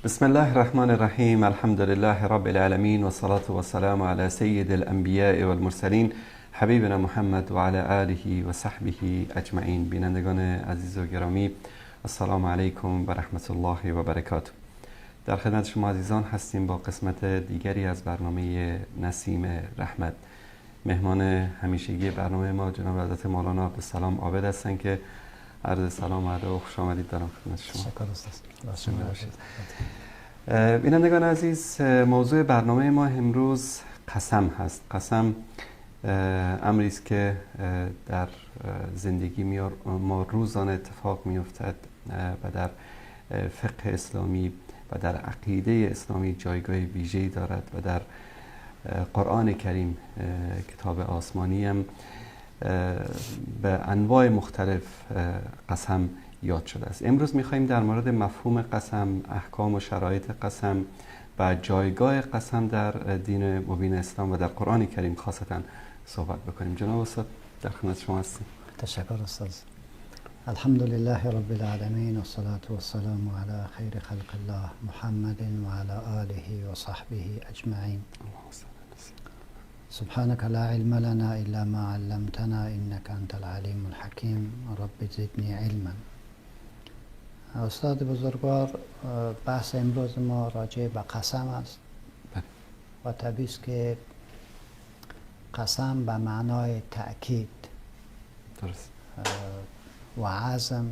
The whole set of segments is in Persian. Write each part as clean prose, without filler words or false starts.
بسم الله الرحمن الرحیم. الحمد لله رب العالمین و صلاة و سلام علی سید الانبیاء و المرسلین حبیبنا محمد و علی آله و صحبه اجمعین. بینندگان عزیز و گرامی، السلام علیکم و رحمت الله و برکاته. در خدمت شما عزیزان هستیم با قسمت دیگری از برنامه نسیم رحمت. مهمان همیشگی برنامه ما جناب حضرت مولانا عبدالسلام عابد هستند که عرض سلام و ادب و خوش آمدید دارم خدمت شما. شکر استاد. بینندگان عزیز، موضوع برنامه ما امروز قسم هست. قسم امری است که در زندگی ما روزانه اتفاق می‌افتد و در فقه اسلامی و در عقیده اسلامی جایگاه ویژه‌ای دارد و در قرآن کریم کتاب آسمانی هم به انواع مختلف قسم یاد شده است. امروز می‌خوایم در مورد مفهوم قسم، احکام و شرایط قسم و جایگاه قسم در دین مبین اسلام و در قرآن کریم خاصتا صحبت بکنیم. جناب استاد در خدمت شما هستیم. تشکر استاد. الحمد لله رب العالمین و الصلاة و السلام علی خیر خلق الله محمد و علی آله و صحبه اجمعین. سبحانك لا علم لنا الا ما علمتنا انك انت العلیم الحکیم. رب زدنی علما. استاد بزرگوار، بحث امروز ما راجع به قسم است و طبیعی است که قسم به معنای تأکید درست و عزم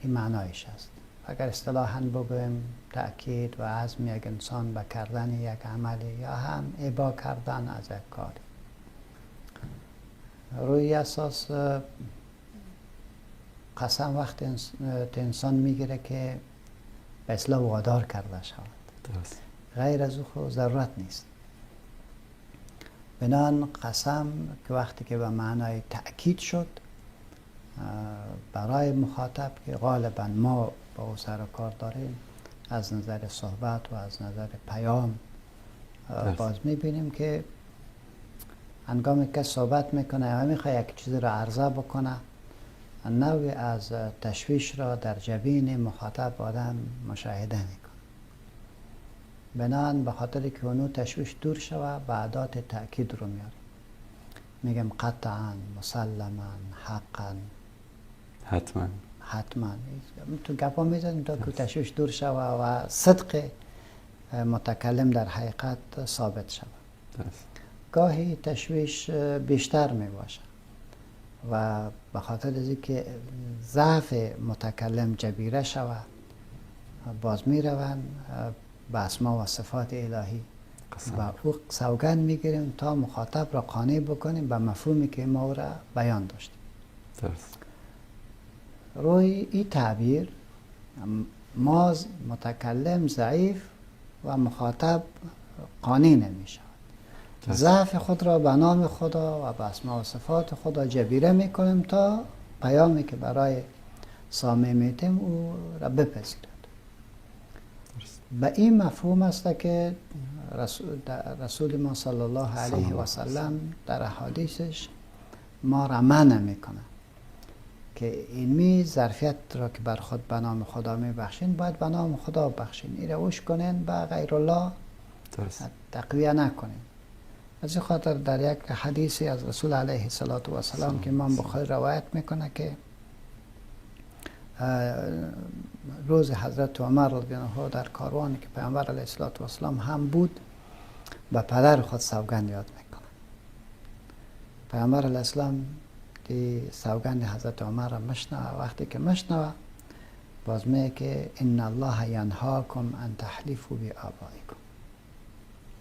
این معنایش است. اگر اصطلاحاً بگویم تأکید و عزم یک انسان به کردن یک عملی یا هم ابا کردن از یک کاری، روی اساس قسم وقت انسان میگیره که به اصلاح وادار کرده شود. درست. غیر از او خود ضرورت نیست. بنان قسم که وقتی که به معنای تأکید شد برای مخاطب که غالبا ما با او سر و کار داریم، از نظر صحبت و از نظر پیام باز میبینیم که هنگامی که صحبت میکنه و میخواه یک چیزی را عرضه بکنه، نوعی از تشویش را در جبین مخاطب آدم مشاهده میکنه. بنان به خاطر که اونو تشویش دور شوه به ادات تأکید رو میاره. میگم قطعا، مسلما، حقا، حتما. تو گپا میزنیم تا که تشویش دور شوه و صدق متکلم در حقیقت ثابت شوه. گاهی تشویش بیشتر میباشه و به خاطر از اینکه ضعف متکلم جبیره شوه باز میروند به اسما و صفات الهی و او سوگند میگیریم تا مخاطب را قانع بکنیم به مفهومی که ما را بیان داشتیم. درست. روی این تعبیر ما متکلم ضعیف و مخاطب قانع نمیشه. ضعف خود را به نام خدا و به اسما و صفات خدا جبیره میکنیم تا پیامی که برای سامع میتیم او را بپذیرد. به این مفهوم است که رسول ما صلی الله علیه و سلم در احادیثش ما را منع میکنه که این ظرفیت را که بر خود به نام خدا میبخشین باید به نام خدا بخشین، این را وش کنین به غیر الله تقویه نکنین. از این خاطر در یک حدیثی از رسول علیه السلام که امام بخاری روایت میکنه که روز حضرت عمر رضی الله عنه در کاروانی که پیامبر علیه السلام هم بود به پدر خود سوگند یاد میکنه. پیامبر علیه السلام دی سوگند حضرت عمر را مشنوه. وقتی که مشنوه باز میگه که ان الله ینهاکم ان تحلفوا بآبائکم.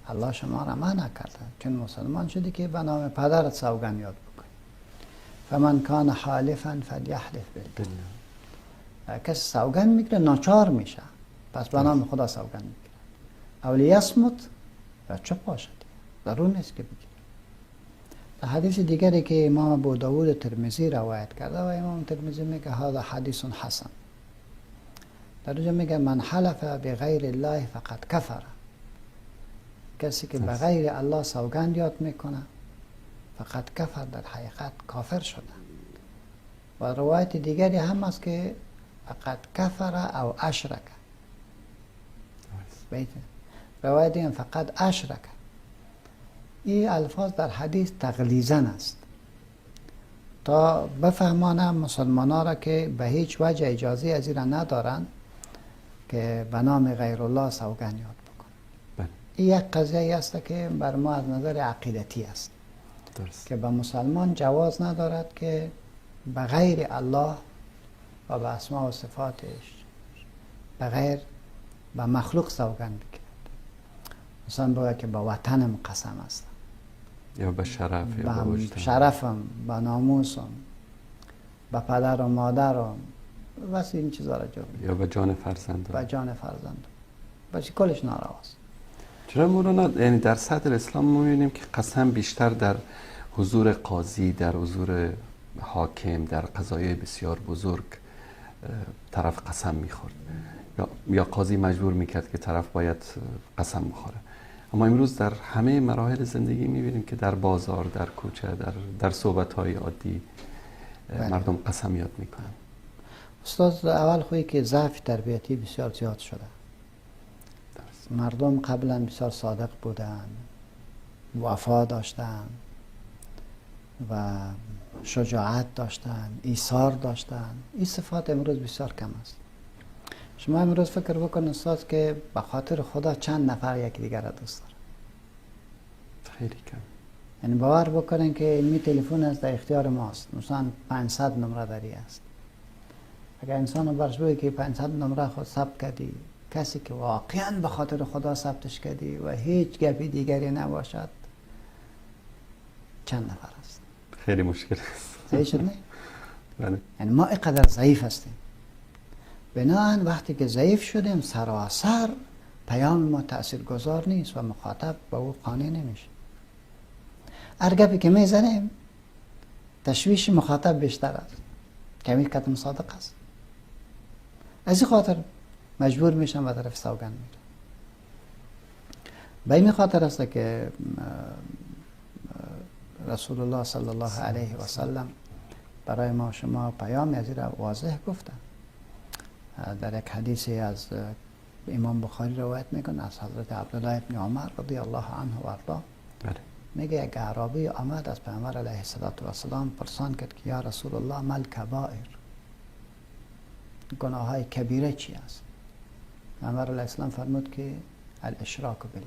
الله شما را منع کرده چون مسلمان شدی که به نام پدرت سوگند یاد بکنی. فمن کان حالفا فلیحلف بالله. کسی سوگند میگیره ناچار میشه، پس به نام خدا سوگند میگیره. او لیصمت و چپ باشد، ضرور نیست که بگیره. در حدیث دیگری که امام ابو داود ترمذی روایت کرده و امام ترمذی میگه هذا حدیث حسن. در اونجا میگه من حلف بغیر الله فقد کفر. کسی که به غیر الله سوگند یاد میکنه فقط کفر، در حقیقت کافر شده. و روایت دیگری هم است که فقط کفر او اشرک، بیت روایت دیگه فقط اشرک. این الفاظ در حدیث تغلیظن است تا بفهمانم مسلمانان را که به هیچ وجه اجازه از این را ندارند که به نام غیر الله سوگند یاد بکنند. این یک قضیه است که بر ما از نظر عقیدتی است درست. که به مسلمان جواز ندارد که به غیر الله و به اسماء و صفاتش بغیر به مخلوق سوگند بگیرد. مثلا بگه که به وطنم قسم است، یا به شرف، یا به وجدان، شرفم، به ناموسم، به پدر و مادرم، بس این چیزا را جور، یا به جان فرزندم، به جان فرزندم، بس کلش نارواست. چرا مولانا یعنی در صدر اسلام ما می‌بینیم که قسم بیشتر در حضور قاضی، در حضور حاکم، در قضایای بسیار بزرگ طرف قسم می‌خورد یا قاضی مجبور می‌کرد که طرف باید قسم بخوره. اما امروز در همه مراحل زندگی می‌بینیم که در بازار، در کوچه، در صحبت‌های عادی مردم قسم یاد می‌کنن. استاد اول خویی که ضعف تربیتی بسیار زیاد شده. مردم قبلا بسیار صادق بودند، وفا داشتند و شجاعت داشتند، ایثار داشتند. این صفات امروز بسیار کم است. شما امروز فکر بکن استاد که به خاطر خدا چند نفر یکی دیگر را دوست دارن؟ خیلی کم. یعنی باور بکنن که این تلفن از در اختیار ماست، مثلا 500 نمره داری است. اگر انسان رو برش بگه که 500 نمره خود ثبت کردی، کسی که واقعا به خاطر خدا ثبتش کردی و هیچ گپی دیگری نباشد، چند نفر است؟ خیلی مشکل است. صحیح شد نه؟ بله. یعنی ما اینقدر ضعیف هستیم. بنابراین وقتی که ضعیف شدیم سراسر پیام ما تاثیرگذار نیست و مخاطب به او قانع نمیشه. هر گپی که میزنیم تشویش مخاطب بیشتر است. کمی کتم صادق است. از این خاطر مجبور میشم به طرف سوگند میرم. به این خاطر است که رسول الله صلی الله علیه و سلم برای ما شما پیام از را واضح گفتن. در یک حدیثی از امام بخاری روایت میکنه از حضرت عبدالله ابن عمر رضی الله عنه و ارضاه، میگه یک اعرابی آمد از پیامبر علیه السلام پرسان کرد که یا رسول الله مل کبائر، گناه های کبیره چی است؟ پیامبر علیه السلام فرمود که الاشراک بالله،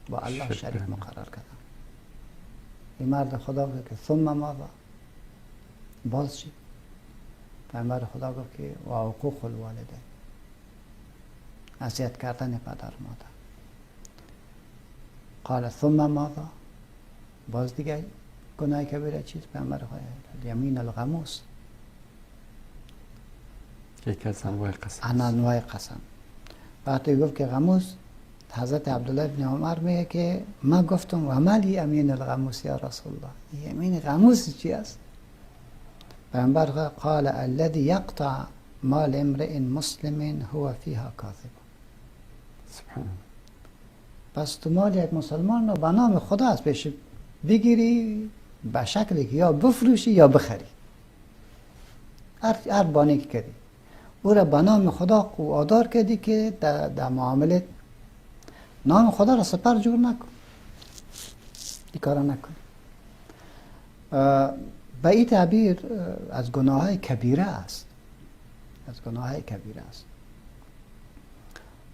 با الله شریک مقرر کردن. این مرد خدا گفت که ثم ماذا؟ باز چی؟ پیامبر خدا گفت که و حقوق الوالدین، اذیت کردن پدر مادر. قال ثم ماذا؟ باز دیگه گناه کبیره چیست؟ پیامبر خدا یمین الغموس، یکی از انواع قسم. انواع قسم. وقتی گفت که غموس، حضرت عبدالله ابن عمر میگه که ما گفتم و مالی امین الغموس یا رسول الله، یمین غموس چی است؟ پیامبر قال الذي يقطع مال امرئ مسلم هو فيها كاذب. سبحان الله. پس تو مال یک مسلمان رو به نام خدا از پیش بگیری به شکلی که یا بفروشی یا بخری، هر بانی که کردی او را به نام خدا وادار کردی که در معامله نام خدا را سپر جور نکن، این کارا نکن. به این تعبیر از گناه های کبیره است، از گناه های کبیره است.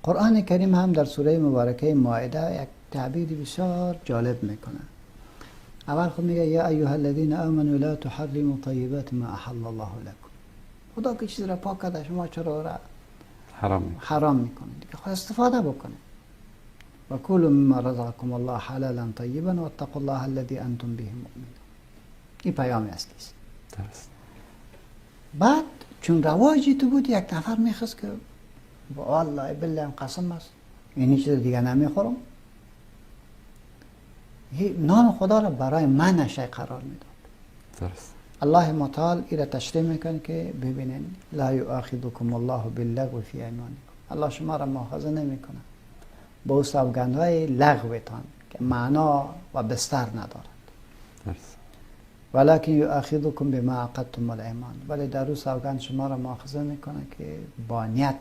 قرآن کریم هم در سوره مبارکه مائده یک تعبیر بسیار جالب میکنه. اول خود میگه یا ایها الذین آمنوا لا تحرموا طیبات ما احل الله لكم. خدا که چیز را پاک کرده شما چرا را حرام میکنید؟ خود استفاده بکنید. و کلوا مما رزقکم الله حلالا طیبا واتقوا الله الذی انتم به مؤمنون. این پیامی است. بعد چون رواجی تو بود یک نفر میخواست که والله بالله قسم است این چیز دیگه نمیخورم، نام خدا را برای من شی قرار میداد. درست. الله متعال این را تشریح میکنه که ببینین لا یؤاخذکم الله باللغو فی ایمانکم، الله شما را مؤاخذه نمیکنه با سوگندهای لغوتان که معنا و بستر ندارد. درست. ولکن یؤاخذکم بما عقدتم الایمان، ولی در روز سوگند شما را مؤاخذه میکنه که با نیت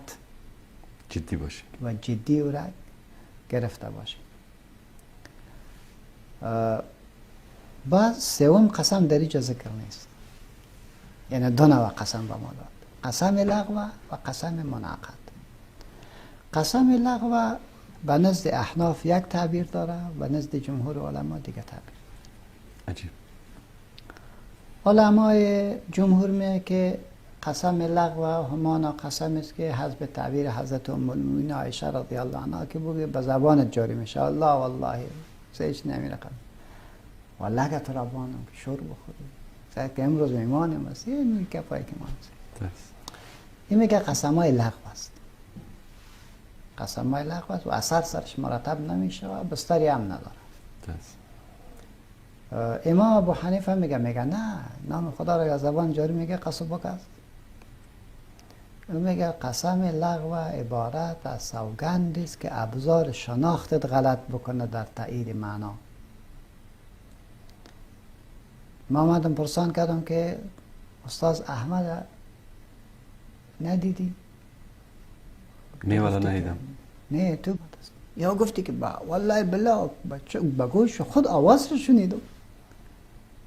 جدی باشیم و جدی او را گرفته باشیم. باز سوم قسم در اینجا ذکر نیست، یعنی دو نوع قسم به ما داد: قسم لغو و قسم منعقد. قسم لغو به نزد احناف یک تعبیر داره، به نزد جمهور علما دیگه تعبیر. عجیب. علمای جمهور میگه که قسم لغو همانا قسم است که حسب تعبیر حضرت ام المؤمنین عایشه رضی الله عنها که بگه به زبانت جاری میشه: الله والله سهیچ نمیره قبل والله که ترابانم که شور بخوری ساعت که امروز میمانیم است یه نوی کپایی که ما هست. این میگه قسم های لغو است، قسم های لغو است و اثر سرش مرتب نمیشه و بستری هم نداره. امام ابو حنیفه میگه نه، نام خدا را از زبان جاری میگه قسم بک است. میگه قسم لغو عبارت از سوگندی است که ابزار شناختت غلط بکنه در تایید معنا. ما آمدم پرسان کردم که استاد احمد ندیدی؟ نه والا ندیدم. نه تو یا گفتی که والله بالله با گوش خود آواز رو شنیدم.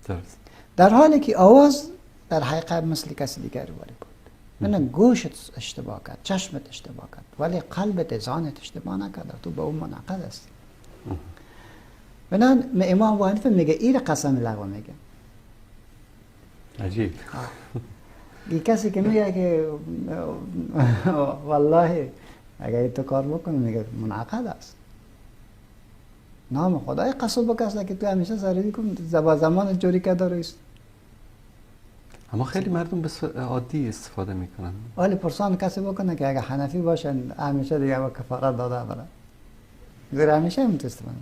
درست. در حالی که آواز در حقیقت مثل کسی دیگری ولی بود. من گوشت اشتباه کرد، چشمت اشتباه کرد، ولی قلبت ذهنت اشتباه نکرد، تو به اون منعقد هستی. بنان امام ابو حنیفه میگه این قسم لغو میگه. عجیب. این کسی که میگه که والله اگر تو کار بکنی میگه منعقد است. نام خدای قسم بکست که تو همیشه سردی کن زمان جوری که داره است. اما خیلی مردم به عادی استفاده میکنن. ولی پرسان کسی بکنه که اگه حنفی باشن همیشه دیگه با کفارت داده برن. زیر همیشه هم استفاده.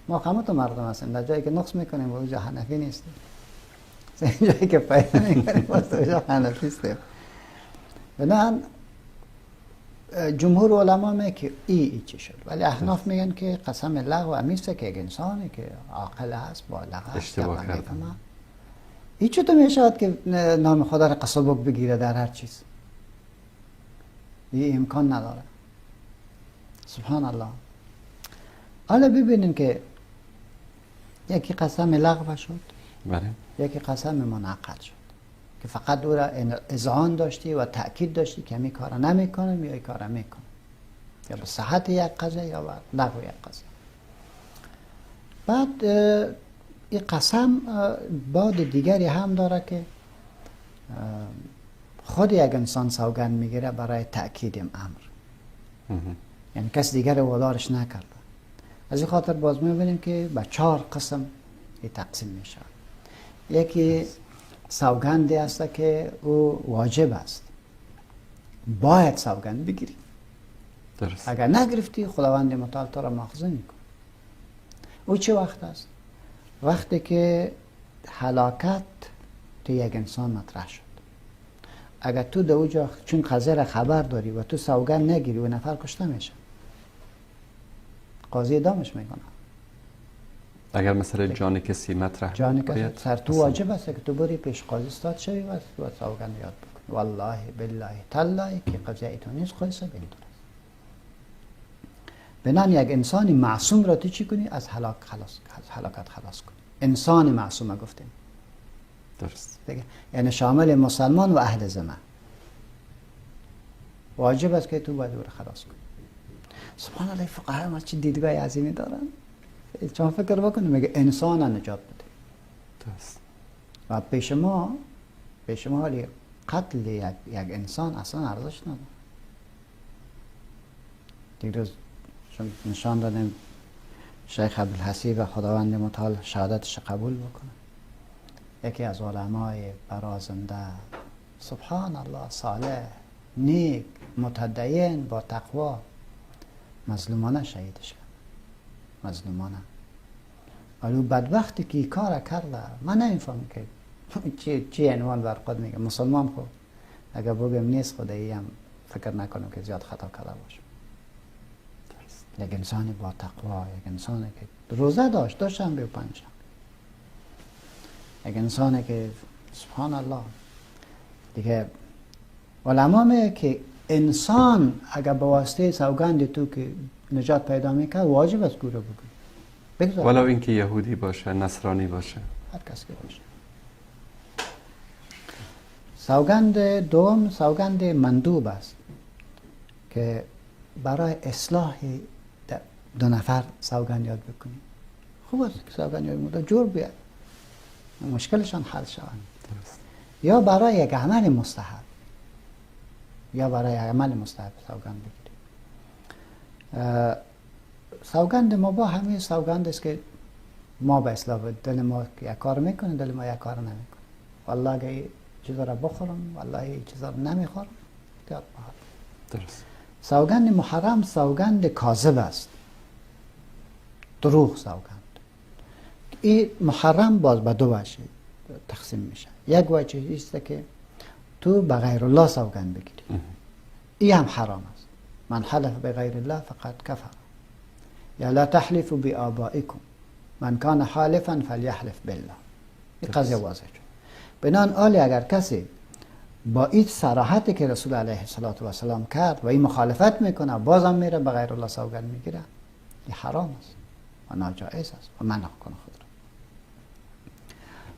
ما خمت مردم هستیم در جایی که نقص میکنیم و اونجا حنفی نیستیم. جایی که پیدا میکنیم واسه اونجا حنفی هستیم. بنان جمهور علما میگه که ای چی شد، ولی احناف میگن که قسم لغو همیشه که یک انسانی که عاقل هست بالغ هست اشتباه کرده این چطور میشود که نام خدا را قسم بگیره در هر چیز؟ این امکان نداره. سبحان الله. حالا ببینیم که یکی قسم لغو شد، بله، یکی قسم منعقد شد که فقط او را اذعان داشتی و تأکید داشتی که می کار نمیکنم یا این کار میکنم، یا به صحت یک قضیه یا به لغو یک قضیه. بعد این قسم بعد دیگری هم داره که خود یک انسان سوگند میگیره برای تأکید امر، یعنی کس دیگر وادارش نکرده. از این خاطر باز میبینیم که به 4 قسم تقسیم میشه. یکی سوگندی است که او واجب است، باید سوگند بگیری. درست. اگر نگرفتی خداوند متعال تو را مؤاخذه میکنه. او چه وقت است؟ وقتی که هلاکت تو یک انسان مطرح شد. اگر تو در اونجا چون قضیه را خبر داری و تو سوگند نگیری و نفر کشته میشه، قاضی اعدامش میکنه. اگر مثلا جان کسی مطرح جان کسی سر تو واجب است که تو بری پیش قاضی استاد شوی و سوگند یاد بکن. والله بالله تالله که قضیه تو نیست خودش بدون. بنان یک انسانی معصوم را تو چی کنی؟ از هلاکت خلاص کنی. انسان معصوم گفتیم. درست. یعنی شامل مسلمان و اهل ذمه. واجب است که تو باید او را خلاص کنی. سبحان الله، فقها ما چه دیدگاه عظیمی دارن. چون فکر بکنیم میگه انسان نجات بده. درست. و پیش ما حالی قتل یک انسان اصلا ارزش نداره. دیروز نشان دادیم شیخ عبدالحسیب خداوند متعال شهادتش قبول بکنه. یکی از علمای برازنده، سبحان الله، صالح، نیک، متدین، با تقوا، مظلومانه شهیدش کرد. مظلومانه. ولی بدبختی که این کار کرده، من نمیفهم که چی عنوان بر خود میگه. مسلمان خود اگر بگم نیست خدایی هم فکر نکنم که زیاد خطا کرده باشم. یک انسانی با تقوا، یک انسانی که روزه داشتم به 5 شب، یک انسانی که سبحان الله دیگه علما میگه که انسان اگر به واسطه سوگند تو که نجات پیدا میکنه واجب است گوره بگو ولو اینکه یهودی باشه، نصرانی باشه، هر کس که باشه. سوگند دوم سوگند مندوب است که برای اصلاح دو نفر سوگند یاد بکنیم. خوب است که سوگند یاد بکنیم جور بیاد مشکلشان حل شوند. یا برای یک عمل مستحب، یا برای عمل مستحب سوگند بگیریم. سوگند مباح همین سوگند است که ما به اصلاح دل ما یک کار میکنه، دل ما یک کار نمیکنه. والله اگه این چیزا را بخورم، والله این چیزا را نمیخورم، احتیاط باید. درست. سوگند محرم سوگند کاذب است، دروغ سوگند. این محرم باز به دو وجه تقسیم میشه. یک وجه است که تو به غیر الله سوگند بگیری، این هم حرام است. من حلف بغیر الله فقط کفر. یا لا تحلفوا بآبائکم من کان حالفا فلیحلف بالله. این قضیه واضح شد. بنان آلی اگر کسی با این صراحتی که رسول علیه السلام کرد و این مخالفت میکنه بازم میره به غیر الله سوگند میگیره، این حرام است و ناجائز است و منع کنه خود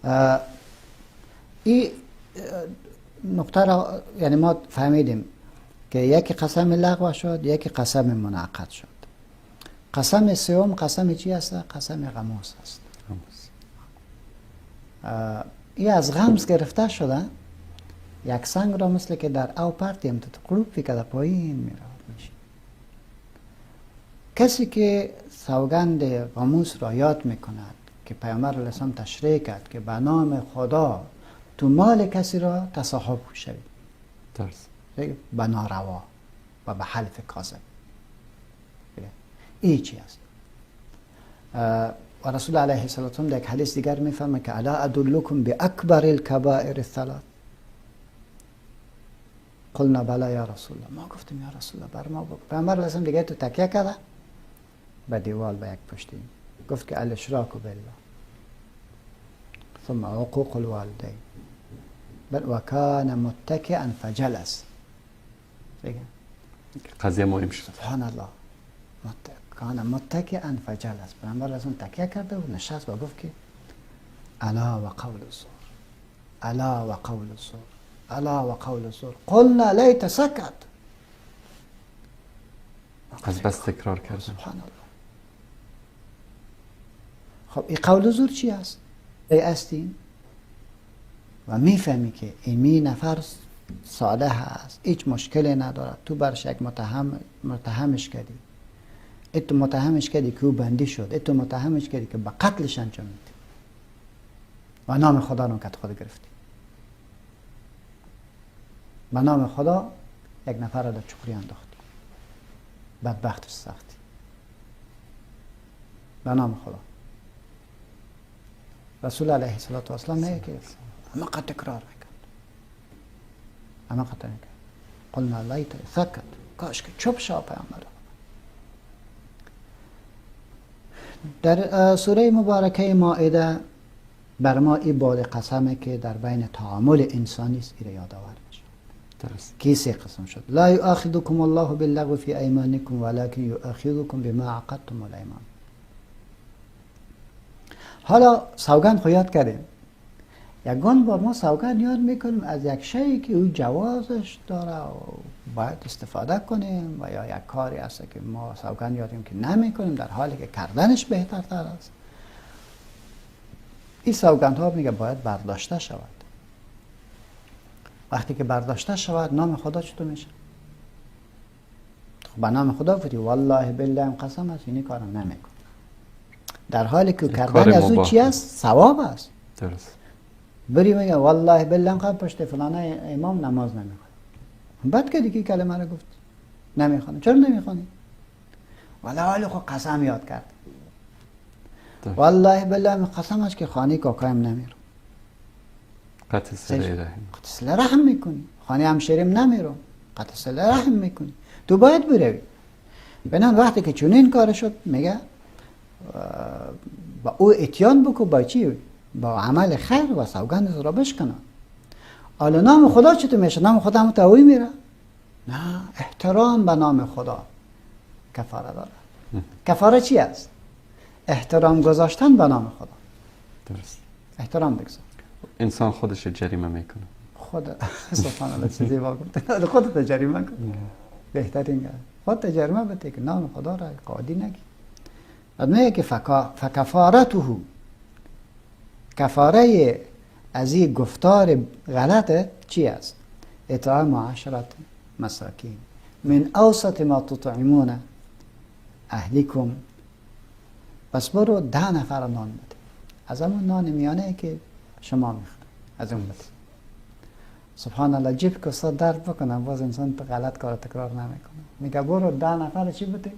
را. این نقطه را یعنی ما فهمیدیم که یکی قسم لغو شد، یکی قسم منعقد شد. قسم سوم قسم چی است؟ قسم غموس است. این از غمز گرفته شده، یک سنگ را مثل که در او پرتیم تو قلوب فی کده پایین میره میشه. کسی که سوگند غموس را یاد میکند که پیامبر علیه السلام تشریح کرد که به نام خدا تو مال کسی را تصاحب شوی، درست، به ناروا و به حلف کاذب، این چی است؟ و رسول علیه السلام در یک حدیث دیگر میفرمه که الا ادلکم باکبر الکبائر الثلاث. قلنا بلا یا رسول الله. ما گفتیم یا رسول الله بر ما بگو. پیامبر علیه السلام دیگه تو تکیه کرده به دیوال به یک پشتی گفت که الاشراک بالله ثم عقوق الوالدین بل و کان متکئا فجلس. دیگه قضیه مهم شد. سبحان الله. کان متکئا فجلس. پیامبر علیه السلام تکیه کرده و نشست و گفت که الا و قول الزور، الا و قول الزور، الا و قول الزور. قلنا لیت سکت. از بس تکرار کردن. سبحان الله. خب این قول زور چی است؟ ای استیم و میفهمی که این نفر صالح است، هیچ مشکلی ندارد، تو برش یک متهمش کردی، اتو متهمش کردی که او بندی شد، اتو متهمش کردی که به قتلش انجام میدی و نام خدا رو که خود گرفتی، به نام خدا یک نفر را در چقری انداختی، بدبختش ساختی به نام خدا. رسول علیه السلام میگه که همه قد تکرار میکرد، همه قد تکرار میکرد. قلنا لیت سکت. کاش که چوب شا پیامبر. در سوره مبارکه مائده بر ما این باد قسمه که در بین تعامل انسانی است ایره یادآور میشه. درست. کی سه قسم شد؟ لا یؤاخذکم الله باللغو فی ایمانکم ولکن یؤاخذکم بما عقدتم الایمان. حالا سوگند خو یاد کردیم، یگان بار ما سوگند یاد میکنیم از یک شیئی که او جوازش داره و باید استفاده کنیم، و یا یک کاری هست که ما سوگند یادیم که نمیکنیم در حالی که کردنش بهترتر است. این سوگند ها میگه باید برداشته شود. وقتی که برداشته شود نام خدا چطور میشه؟ خب به نام خدا گفتی والله بالله این قسم است اینی کارو نمیکنم، در حالی که کردن از او چی است؟ ثواب است. درست. بری میگه والله بالله قبل پشت فلانه امام نماز نمیخونه، بعد که دیگه کلمه رو گفت نمیخونه، چرا نمیخونی؟ والله خب قسم یاد کرد. والله بالله قسم است که خانه کاکایم نمیرم. قطع صله رحم. قطع صله رحم میکنی. خانه همشیریم نمیرم. قطع صله رحم میکنی. تو باید بروی. بنان وقتی که چنین کار شد میگه با او اتیان بکو، با چی؟ با عمل خیر و سوگند را بشکنه. حالا نام خدا چطور میشه؟ نام خدا هم تاوی میره؟ نه، احترام به نام خدا کفاره داره. کفاره چی است؟ احترام گذاشتن به نام خدا. درست. احترام بگذار. انسان خودش جریمه میکنه. خود سبحان الله چه زیبا گفت. خودت جریمه کن. بهترین خودت جریمه بده که نام خدا را قادی نگی. بعد میگه که فکفارته، کفاره از این گفتار غلطه چی است؟ اطعام 10 مساکین من اوسط ما تطعمون اهلیکم. پس برو 10 نفر نان بده، از همون نان میانه که شما میخواد از اون بده. سبحان الله، جیب که استاد درد بکنم باز انسان به غلط کار تکرار نمیکنه. میگه برو 10 نفر چی بده؟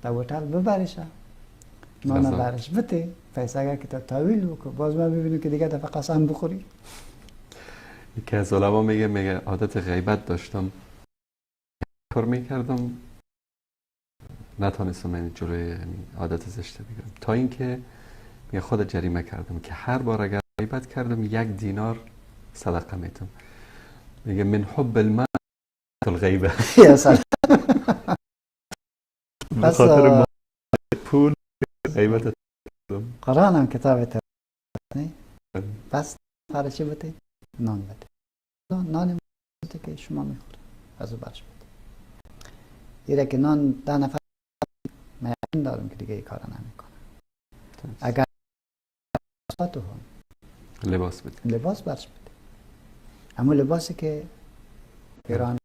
تا هتل ببرش، نان برش بده، پیسه اگر که تا تاویل بکن، باز ما ببینیم که دیگه دفعه قسم بخوری. یکی از علما میگه عادت غیبت داشتم، کار میکردم نتونستم این جلوی عادت زشته بگیرم، تا اینکه میگه خود جریمه کردم که هر بار اگر غیبت کردم 1 دینار صدقه میتم. میگه من حب المال الغیبه. یا سلام. پس پول غیبت قرآن هم کتاب تربیت. پس فرق چی بده؟ نان بده. نان بده که شما میخوره از او برش بده. ایره که نان 10 نفر من یقین دارم که دیگه این کار نمیکنه. اگر لباس بده، لباس برش بده، اما لباسی که ایران.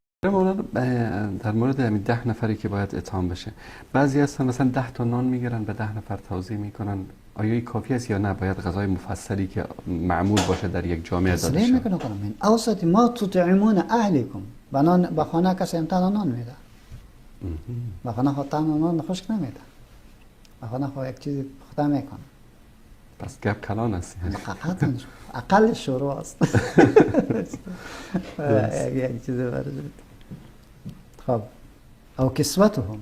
در مورد همین 10 نفری که باید اطعام بشه، بعضی هستن مثلا 10 تا نان میگیرن به 10 نفر توزیع میکنن، آیا این کافی است یا نه باید غذای مفصلی که معمول باشه در یک جامعه داده شه؟ میکنه من اوسط ما تطعمون اهلیکم. به خانه کسی امتحان نان میده، به خانه خود نان خشک نمیده، به خانه خود یک چیزی پخته میکنه. پس گپ کلان است. اقل شروع است. یک چیزی برش بده. خب او کسوتهم،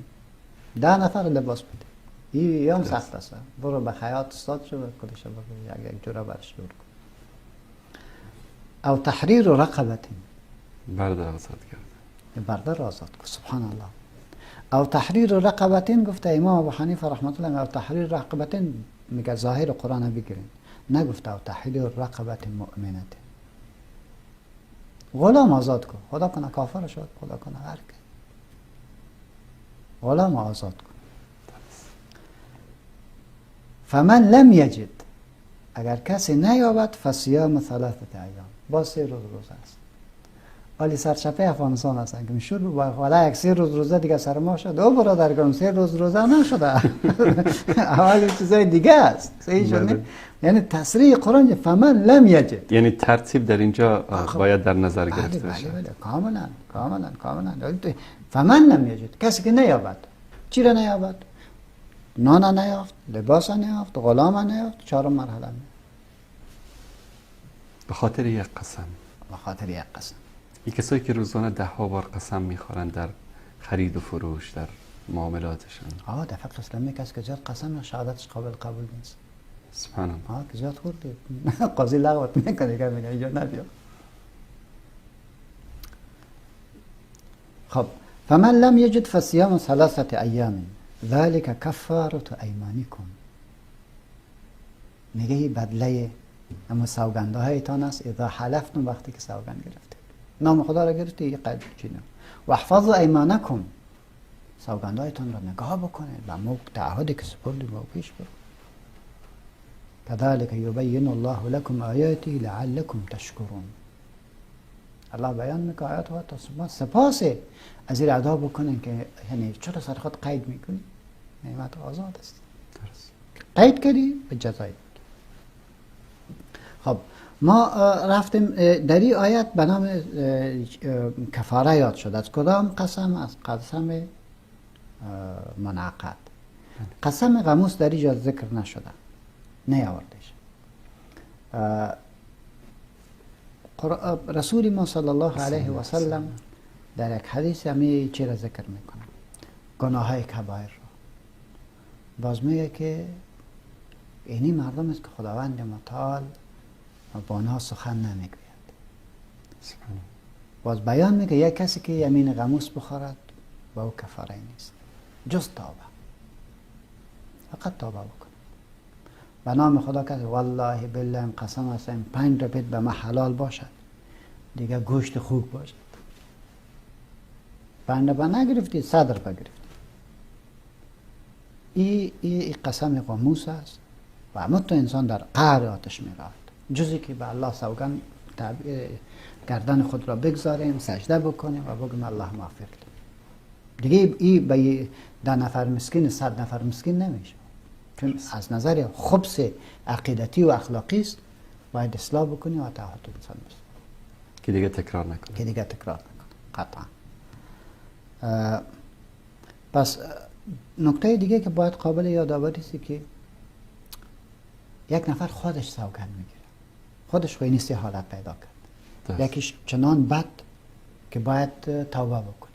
10 نفر لباس بده. این هم سخت است. برو به خیاط استاد شو کلش بگو یک جورا برش دور کن. او تحریر رقبت، بردار آزاد کرد. بردار آزاد کن. سبحان الله. او تحریر رقبتین گفته امام ابو حنیفه رحمت الله، او تحریر رقبتین میگه ظاهر قرآن بگیرین، نگفته او تحریر رقبت مؤمنه. غلام آزاد کن، خدا کنه کافر شد، خدا کنه هر کی، غلام آزاد کن. فمن لم یجد، اگر کسی نیابد فصیام 3 ایام، با 3 روز روزه است. ولی سرچپه افغانستان هستن که میشور بالا یک 3 روز روزه دیگه سر ما شد. او برادرگان 3 روز روزه نشده. اول چیزای دیگه است. صحیح شد؟ یعنی تصریح قرآن فمن لم یجد، یعنی ترتیب در اینجا باید در نظر گرفته بشه. بله کاملا. فمن لم یجد، کسی که نیابد. چی را نیابد؟ نان نیافت، لباس نیافت، غلام نیافت، 4 مرحله می. به خاطر یک قسم. این کسایی که روزانه 10 بار قسم میخورن در خرید و فروش، در معاملاتشون. در فقه اسلامی کسی که زیاد قسم یا شهادتش قابل قبول نیست. سبحان الله. که زیاد خوردی قاضی لغوت میکنه که میگه اینجا نبیا. خب فمن لم یجد فصیام 3 ایام ذلك کفاره ایمانکم. میگه این بدله اما سوگنده هایتان است. اذا حلفتم، وقتی که سوگند گرفته، نام خدا را گرفته، یه قید چینه. و احفظوا ایمانکم، سوگنده هایتان را نگاه بکنید و تعهدی که سپردید با پیش برو. كذلك يبين الله لكم آیاته لعلكم تشکرون. الله بیان میکنه آیات ها تا سپاس از این ادا بکنین که یعنی چرا سر خود قید میکنی؟ نعمت آزاد است. قید کردی به جزای. خب ما رفتیم در این آیت به نام کفاره یاد شد. از کدام قسم؟ از قسم منعقد. قسم غموس در اینجا ذکر نشده، نیاوردش. رسول ما صلی الله علیه و سلم در یک حدیث همین چی را ذکر میکنه؟ گناه های کبایر رو. باز میگه که اینی مردم است که خداوند متعال با آنها سخن نمیگوید. باز بیان میگه یک کسی که یمین غموس بخورد و او کفاره نیست جز توبه، فقط توبه بکن به نام خدا کسی والله بالله این قسم است این 5 رپیت به ما حلال باشد دیگه گوشت خوب باشد 5 رپیت نگرفتی 100 رپیت گرفتی. این قسم غموس است و مت انسان در قعر آتش میرود جزی که به الله سوگند گردن خود را بگذاریم سجده بکنیم و بگیم الله مغفر کن. دیگه این به 10 نفر مسکین 100 نفر مسکین نمیشه، چون از نظر خبث عقیدتی و اخلاقی است باید اصلاح بکنیم و تعهد انسان بسید که دیگه تکرار نکنه قطعا. پس نکته دیگه که باید قابل یادآوری است که یک نفر خودش سوگند میگیره، خودش خو نیست حالت پیدا کرد، یکیش چنان بد که باید توبه بکنه.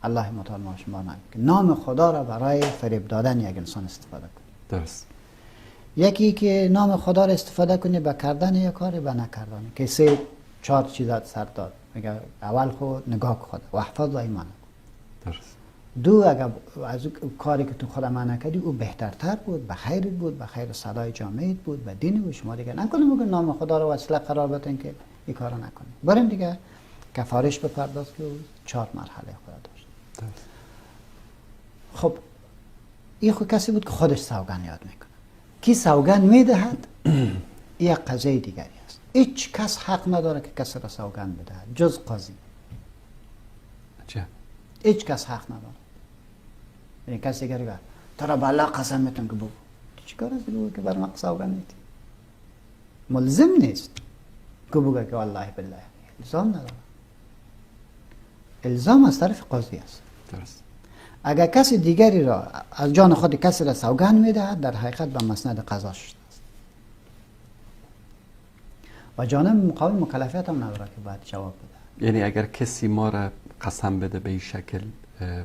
الله متعال ما شما نگه که نام خدا را برای فریب دادن یک انسان استفاده کنه. درست. یکی که نام خدا را استفاده کنه به کردن یک کاری به نکردن، که 3-4 چیزات سر داد. میگه اول خود نگاه خدا و احفظ ایمان. درست. 2 اگر از کاری که تو خدا منع کردی او بهترتر بود، به خیر بود، به خیر صلاح جامعه بود، به دین و شما دیگه نکنیم بگن نام خدا رو وسیله قرار بدین که این کارو نکنیم. بریم دیگه کفارش بپرداز که 4 مرحله خدا داشت. خب این خود کسی بود که خودش سوگند یاد میکنه. کی سوگند میدهد یک قضیه دیگری است. هیچ کس حق نداره که کسی را سوگند بدهد جز قاضی. چه؟ هیچ کس حق نداره. یعنی کسی دیگری بر تو را بالله قسم میتونم که بگو، چیکار است بگو که بر من سوگند میدی؟ ملزم نیست که بگو که والله بالله، الزام نداره. الزام از طرف قاضی است. درست. اگر کسی دیگری را از جان خود کسی را سوگند میدهد در حقیقت به مسند قضا شده است و جانب مقابل مکلفیت هم نداره که باید جواب بده. یعنی اگر کسی ما را قسم بده به این شکل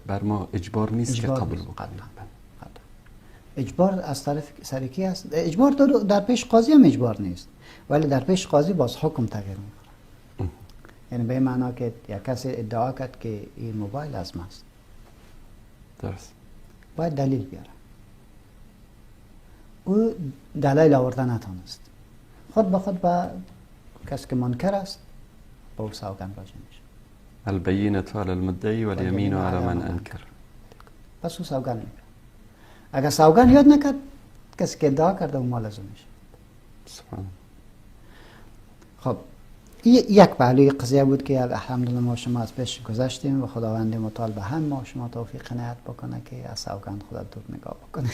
بر ما اجبار نیست که قبول بکنیم. اجبار از طرف سرکی است. اجبار در پیش قاضی هم اجبار نیست، ولی در پیش قاضی باز حکم تغییر میکنه. یعنی به این معنا که یک کسی ادعا کرد که این موبایل از ماست، درست، باید دلیل بیاره. او دلیل آورده نتونست، خود به خود به کسی که منکر است با او سوگند راجع میشه. البینة علی المدعی والیمین علی من انکر. پس او سوگند میگه. اگر سوگند یاد نکرد کسی که ادعا کرده او مالزم میشه. سبحان. خب یک پهلوی قضیه بود که الحمدلله ما شما از پیش گذاشتیم و خداوند متعال به هم ما شما توفیق عنایت بکنه که از سوگند خدا دور نگاه بکنه.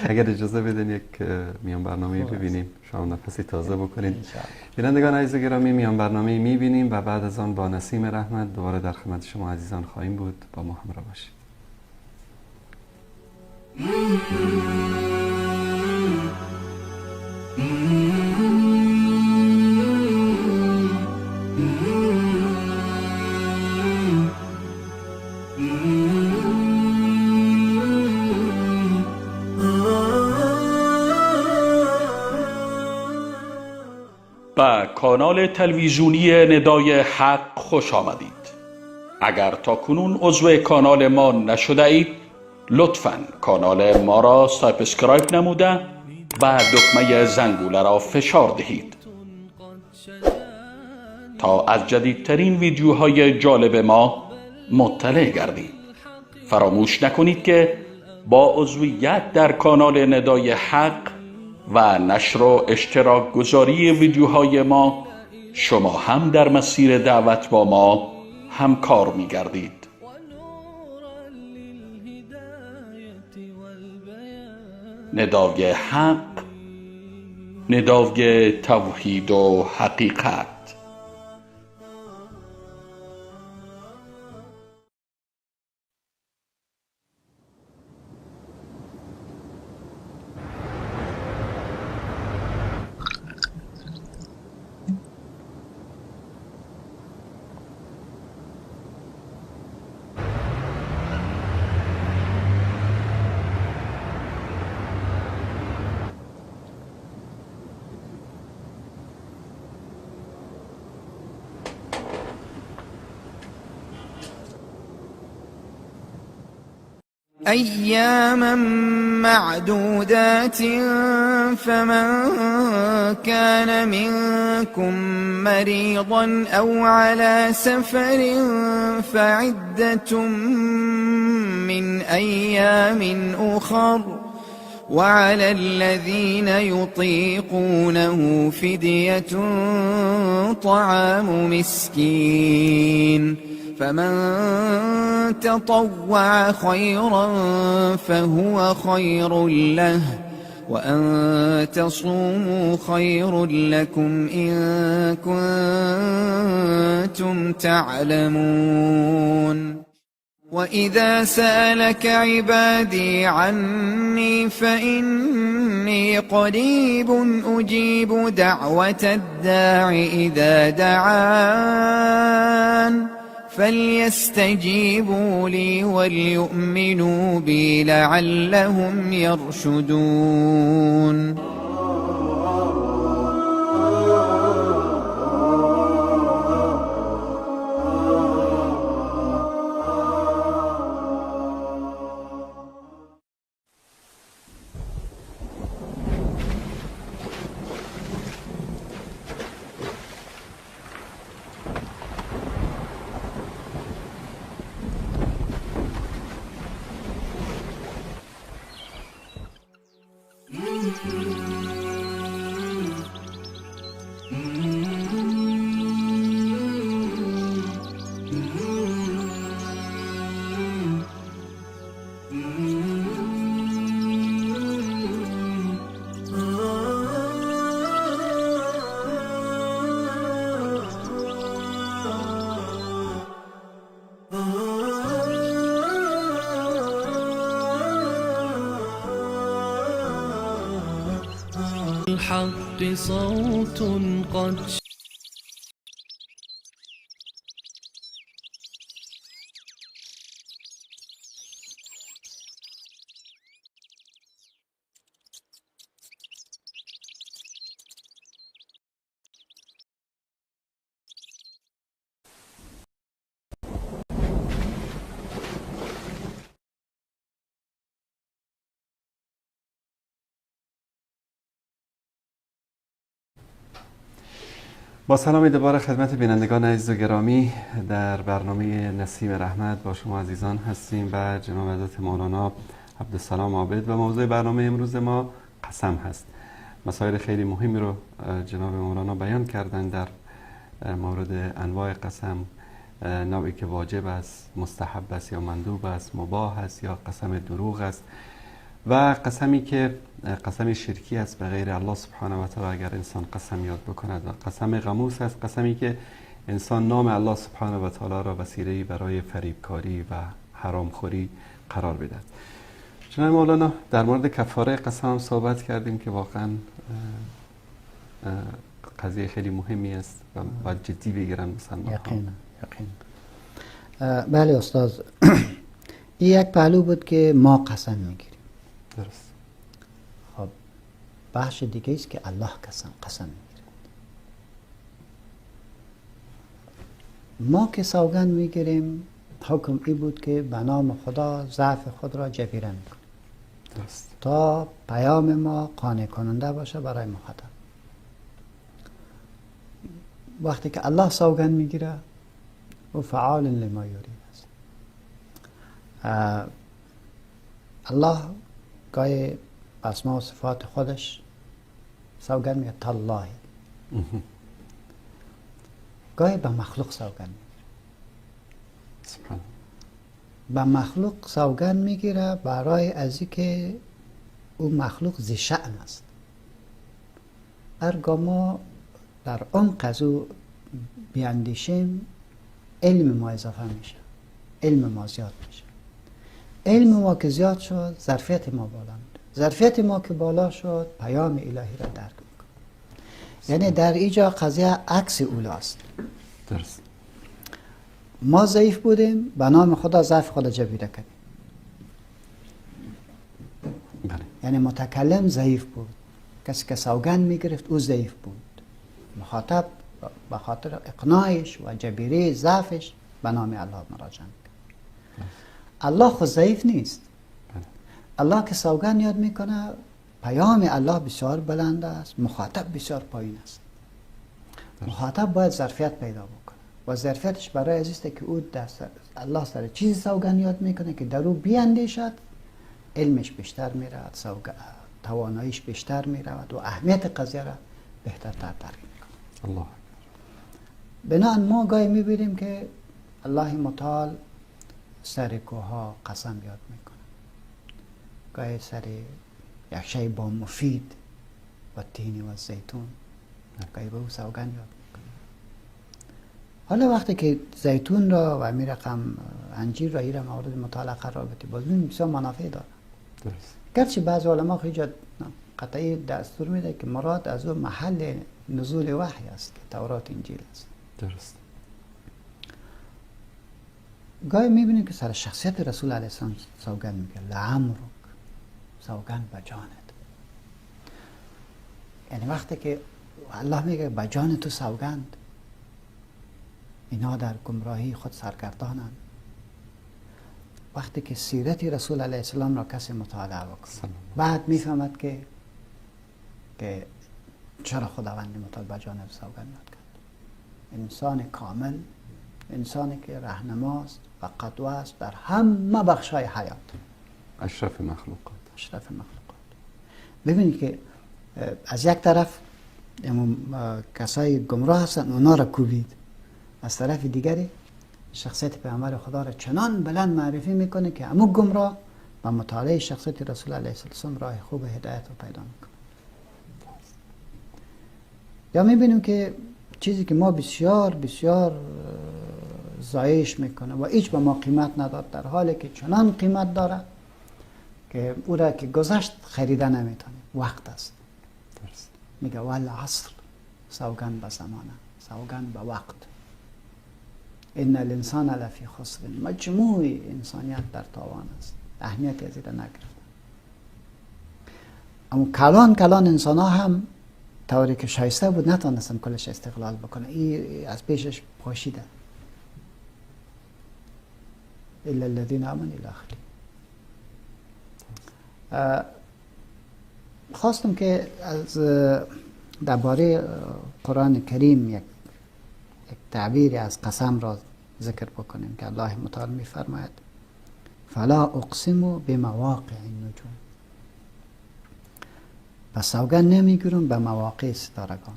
اگر اجازه بدین یک میان برنامه ببینیم، شما نفسی تازه بکنید. بینندگان عزیز گرامی، میان برنامه میبینیم و بعد از آن با نسیم رحمت دوباره در خدمت شما عزیزان خواهیم بود. با ما همراه باشید. به کانال تلویزیونی ندای حق خوش آمدید. اگر تا کنون عضو کانال ما نشده اید لطفاً کانال ما را سابسکرایب نموده و دکمه زنگوله را فشار دهید تا از جدیدترین ویدیوهای جالب ما مطلع گردید. فراموش نکنید که با عضویت در کانال ندای حق و نشر و اشتراک گذاری ویدیوهای ما شما هم در مسیر دعوت با ما همکار می گردید. ندای حق، ندای توحید و حقیقت. أياما معدودات فمن كان منكم مريضا أو على سفر فعدة من أيام أخر وعلى الذين يطيقونه فدية طعام مسكين فمن تطوع خيرا فهو خير له وأن تصوموا خير لكم إن كنتم تعلمون وإذا سألك عبادي عني فإني قريب أجيب دعوة الداع إذا دعان فليستجيبوا لي وليؤمنوا بي لعلهم يرشدون. الحق صوت قد با سلام دوباره خدمت بینندگان عزیز و گرامی، در برنامه نسیم رحمت با شما عزیزان هستیم و جناب حضرت مولانا عبدالسلام عابد و موضوع برنامه امروز ما قسم هست. مسائل خیلی مهمی رو جناب مولانا بیان کردن در مورد انواع قسم، نوعی که واجب است، مستحب است یا مندوب است، مباح است یا قسم دروغ است و قسمی که قسم شرکی است به غیر الله سبحانه و تعالی اگر انسان قسم یاد بکند، و قسم غموس است، قسمی که انسان نام الله سبحانه و تعالی را وسیله‌ای برای فریبکاری و حرامخوری قرار بدهد. جناب مولانا در مورد کفاره قسم هم صحبت کردیم که واقعا قضیه خیلی مهمی است و باید جدی بگیرن مسلمان ها. یقینا. بله استاد، این یک پهلو بود که ما قسم میگیریم. درست. خب بخش دیگه است که الله قسم میگیره. ما که سوگند میگیریم حکم ای بود که به نام خدا ضعف خود را جبیره میکنیم تا پیام ما قانع کننده باشه برای مخاطب. وقتی که الله سوگند میگیره و فعال لما یرید است. الله گاهی اسما و صفات خودش سوگند میگه تالله، گاهی به مخلوق سوگند میگیره. به مخلوق سوگند میگیره برای از اینکه او مخلوق ذی شأن است. هرگاه ما در عمق از او بیاندیشیم علم ما اضافه میشه، علم ما زیاد میشه. علم ما که زیاد شد ظرفیت ما بالا میره، ظرفیت ما که بالا شد پیام الهی را درک میکنه. یعنی در اینجا قضیه عکس اولاست. درست. ما ضعیف بودیم، به نام خدا ضعف خدا جبیره کردیم. بله. یعنی متکلم ضعیف بود، کسی که سوگند میگرفت او ضعیف بود. مخاطب به خاطر اقناعش و جبیره ضعفش به نام الله مراجعه میکنه. الله خود ضعیف نیست، الله که سوگند یاد میکنه، پیام الله بسیار بلند است، مخاطب بسیار پایین است. مخاطب باید ظرفیت پیدا بکنه و ظرفیتش برای از است که او الله سر چیزی سوگند یاد میکنه که در او بیاندیشد، علمش بیشتر میرود، تواناییش بیشتر میرود و اهمیت قضیه را بهترتر درک میکنه. الله. بنابراین ما گاهی میبینیم که الله متعال سر کوها قسم یاد میکنه، گاهی سر یک شی با مفید و تین و زیتون گاهی به او سوگند یاد میکنه. حالا وقتی که زیتون را و امیر رقم انجیر را ایره مورد مطالعه قرار بدیم، باز ببینیم بسیار منافع داره. درست. گرچه بعض علما خیلی قطعی دستور میده که مراد از او محل نزول وحی است که تورات انجیل است. درست. گاهی میبینیم که سر شخصیت رسول علیه السلام سوگند میگه، لعمرک، سوگند به جانت. یعنی وقتی که الله میگه به جان تو سوگند، اینا در گمراهی خود سرگردانند. وقتی که سیرت رسول علیه السلام را کسی مطالعه بکنه، بعد میفهمد که چرا خداوند متعال به جان سوگند یاد کرد. انسان کامل، انسانی که رهنماست و قدوه است در همه بخشای حیات، اشرف مخلوقات. اشرف مخلوقات. ببینید که از یک طرف کسای گمراه هستن، اونا را کوبید، از طرف دیگری شخصیت پیامبر خدا را چنان بلند معرفی میکنه که همون گمراه با مطالعه شخصیت رسول علیه السلام راه خوب هدایت رو پیدا میکنه. یا میبینیم که چیزی که ما بسیار بسیار ضایعش میکنه و هیچ به ما قیمت نداد، در حالی که چنان قیمت داره که او را که گذشت خریده نمیتونه، وقت است. درست. میگه والعصر، سوگند به زمانه، سوگند به وقت. ان الانسان لفی خسر، مجموع انسانیت در تاوان است، اهمیتی از این نگرفت. اما کلان انسان ها هم طوری که شایسته بود نتونستن کلش استقلال بکنه، این از پیشش پاشیده. الا الذين امنوا الى آخره. خواستم که از درباره قرآن کریم یک تعبیری از قسم را ذکر بکنیم که الله متعال میفرماید فلا اقسم بمواقع النجوم، پس سوگند نمیگیرم به مواقع ستارگان.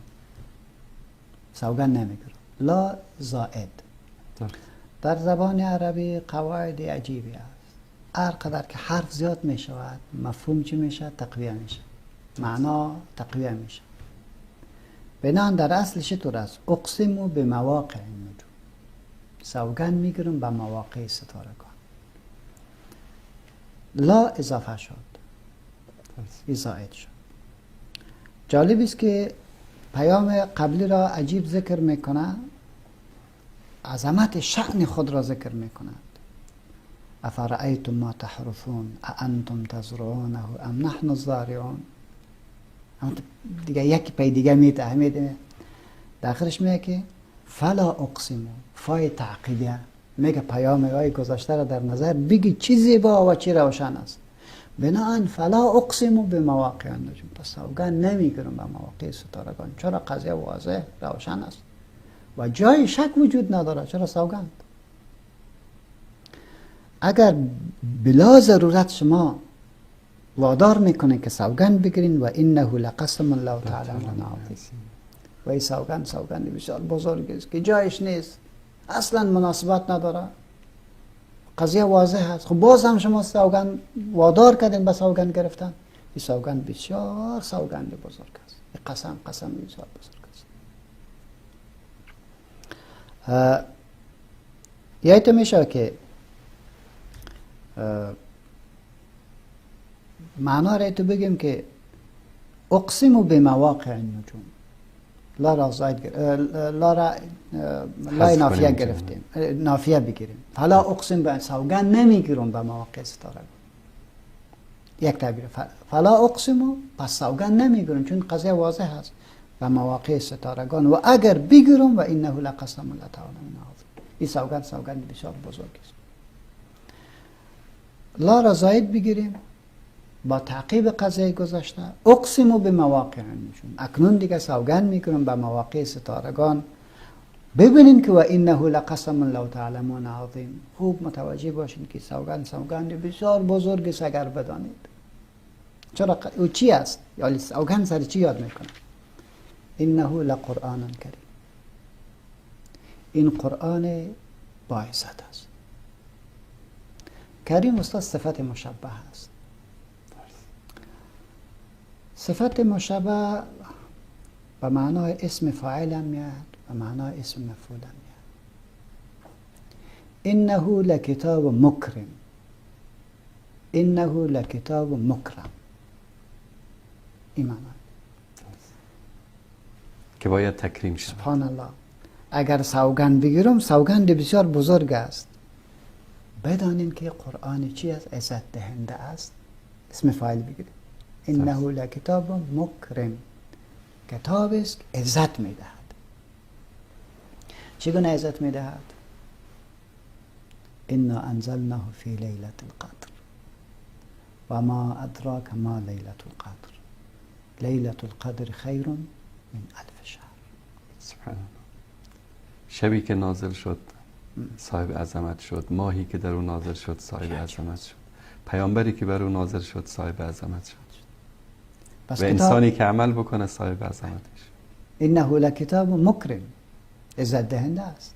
سوگند نمیگیرم، لا زائد. در زبان عربی قواعد عجیبی است. هر قدر که حرف زیاد می شود مفهوم چی میشه؟ تقویه میشه، معنا تقویه میشه. بنان در اصلش طور است، اقسم به مواقع النجوم، سوگند میگیرم به مواقع ستارگان. لا اضافه شد، زائد شد. جالب است که پیام قبلی را عجیب ذکر میکنه، عظمت شأن خود را ذکر میکند. افرأیتم ما تحرثون اانتم تزرعونه ام نحن الزارعون. دیگه یکی پی دیگه میده. در آخرش میگه که فلا اقسم، فای تعقیبیه، میگه پیام های گذشته را در نظر بگی چی زیبا و چی روشن است. بنابراین فلا اقسم به مواقع النجوم، پس سوگند نمیگیرم به مواقع ستارگان. چرا؟ قضیه واضح روشن است و جای شک وجود نداره. چرا سوگند؟ اگر بلا ضرورت شما وادار میکنه که سوگند بگیرین و انه لقسم الله تعالی عظیم، و این سوگند بسیار بزرگ است که جایش نیست، اصلا مناسبت نداره، قضیه واضح است. خب باز هم شما سوگند وادار کردین به سوگند گرفتن. این سوگند بسیار سوگند بزرگ است. این قسم بسیار بزرگ است. یادت میشه که معنا را تو بگیم که اقسم به مواقع النجوم، لا را زاید لا نافیه گرفتیم، نافیه بگیریم. فلا اقسم به، سوگند نمیگیرم به مواقع ستارگان. یک تعبیر فلا اقسم، پس سوگند نمیگیرم چون قضیه واضح است، به مواقع ستارگان. و اگر بگیرم و انه لقسم الله تعالی عظیم، این سوگند بسیار بزرگ است. لا را زاید بگیریم با تعقیب قضیه گذشته اقسم به مواقع النجوم، اکنون دیگه سوگند میکنم به مواقع ستارگان. ببینین که و انه لقسم لو تعلمون عظیم، خوب متوجه باشین که سوگند بسیار بزرگ است اگر بدانید. چرا او چی است؟ یا سوگند سر چی یاد میکنه؟ انه لقرآن کریم، این قرآن با عزت است. کریم استاد صفت مشبه است. صفت مشبه به معنای اسم فاعل هم میاد، به معنای اسم مفعول هم میاد. انه لکتاب مکرم، انه لکتاب مکرم، این معنی که باید تکریم شود. سبحان الله. اگر سوگند بگیرم سوگند بسیار بزرگ است. بدانین که قرآن چی است؟ عزت دهنده است. اسم فاعل بگیرید. انه لکتاب مکرم، کتاب است عزت میدهد. چگونه عزت میدهد؟ انا انزلناه فی لیلة القدر و ما ادراک ما لیلة القدر، لیلة القدر خیر من 1000 شهر. سبحان الله. شبی که نازل شد صاحب عظمت شد، ماهی که در او نازل شد صاحب عظمت شد، پیامبری که بر او نازل شد صاحب عظمت شد، و انسانی که عمل بکنه صاحب عظمتش. انه لکتاب مکرم، عزت دهنده است.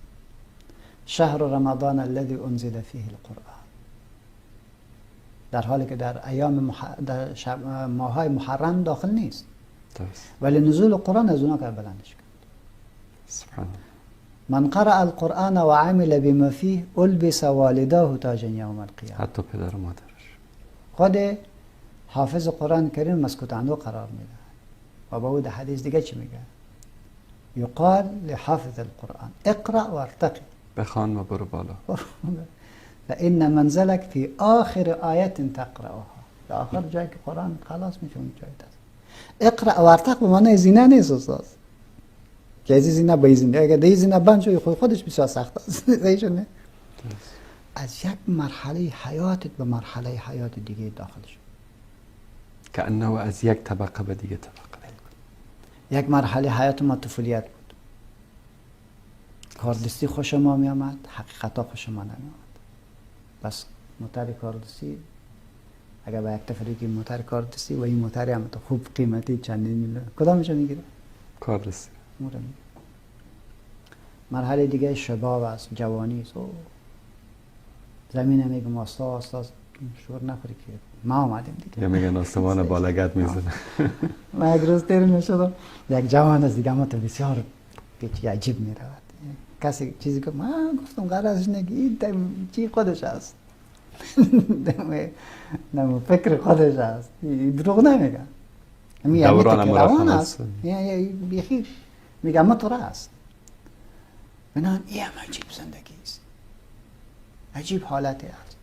شهر رمضان الذي انزل فیه القرآن، در حالی که در ایام در ماهای محرم داخل نیست، ولی نزول قرآن از اونا که بلندش کرد. سبحان الله. من قرأ القرآن و عمل بما فیه البس والداه تاجا یوم القیامه. حتی پدر و مادرش. خود حافظ قرآن کریم مسکوت عنه قرار میده. و با او حدیث دیگه چی میگه؟ یقال لحافظ القرآن اقرأ و ارتقی، بخوان و برو بالا. فإن منزلك في آخر آیة تقرأها، در آخر جایی که قرآن خلاص میشه اون جایی است. اقرأ و ارتق به معنی زینه نیست استاد، که از زینه به زینه، اگر دی زینه بند شوی خودش بسیار سخت است. نه از یک مرحله حیاتت به مرحله حیات دیگه داخل شد، که انه از یک طبقه به دیگه طبقه. یک مرحله حیات ما طفولیت بود، کاردستی خوش ما می آمد، حقیقتا خوش ما نمی آمد. بس موتر کاردستی اگر با یک تفریقی موتر کاردستی و این موتر هم تو خوب قیمتی چندین میلیون، کدامشو میگیره؟ کاردستی. مرحله دیگه شباب است، جوانی است. زمین میگم استاد شور نخوری که ما آمدیم دیگه. یا میگن آسمان بالگرد میزنه. من یک روز تیر میشدم، یک جوان از دیگه ما تو بسیار پیچی عجیب میرود. کسی چیزی که من گفتم غرضش نگی این چی خودش است. نمو فکر خودش است، دروغ نمیگه. دوران مراقم است. بیخی میگم ما تو را است. بنان این هم عجیب زندگی است، عجیب حالتی است.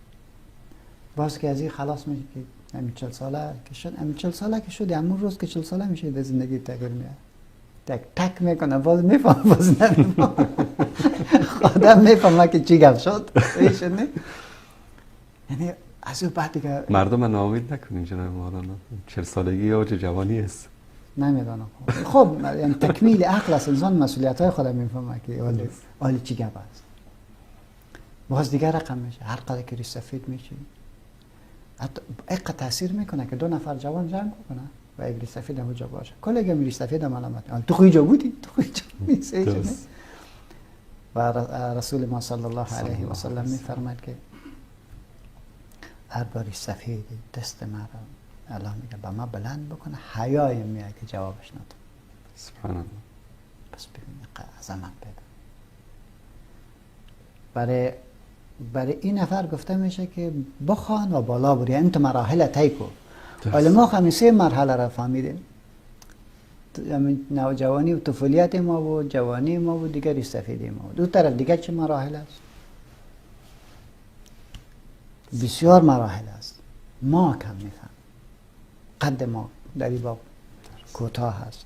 باز که از این خلاص میشه که همین 40 ساله که شد، همین 40 ساله که شد، همون روز که 40 ساله میشه به زندگی تغییر میاد. تک میکنه، باز میفهم، باز نمیفهم. خودم میفهمه که چی گفت شد. یعنی از اون بعد دیگه مردم ناامید نکنین جناب مولانا، 40 سالگی اوج جوانی است. نمیدونم. خب یعنی تکمیل عقل است، انسان مسئولیت‌های خودم میفهمه که حالی چی گفت است. باز دیگه رقم میشه، هر قدر که ریش سفید میشه حتی اقا تاثیر میکنه که 2 نفر جوان جنگ کنه و یک ریش سفید هم جا باشه. کلیگه ریش سفید هم علامت تو خوی جا بودی، تو خوی جا میشه. و رسول ما صلی الله علیه و سلم میفرماید که هر باری سفید دست مرا الله میگه با ما بلند بکنه، حیای میاد که جوابش نداد. سبحان الله. بس ببین عظمت پیدا. برای این نفر گفته میشه که بخوان و بالا بری، انت مراحل طی کن. ولی ما همین 3 مرحله را فهمیدیم. نوجوانی و طفولیت ما بود، جوانی ما بود، دیگه ریش سفیدی ما بود. دو طرف دیگه چه مراحل است؟ بسیار مراحل است. ما کم میفهم، قد ما در این باب کوتاه است.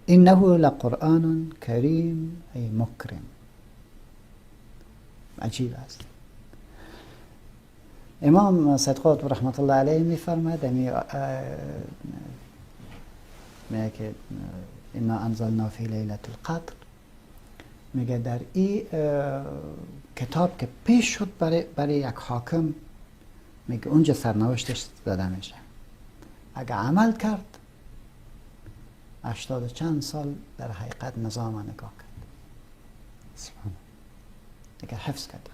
انه لقرآن کریم ای مکرم. عجیب است. امام صدقات رحمت الله علیه میفرماید میگه که انا انزلنا فی لیلة القدر، میگه در این کتاب که پیش شد برای یک حاکم، میگه اونجا سرنوشتش داده میشه. اگه عمل کرد 80 چند سال در حقیقت نظام نگاه کرد، سبحان. اگر حفظ کرد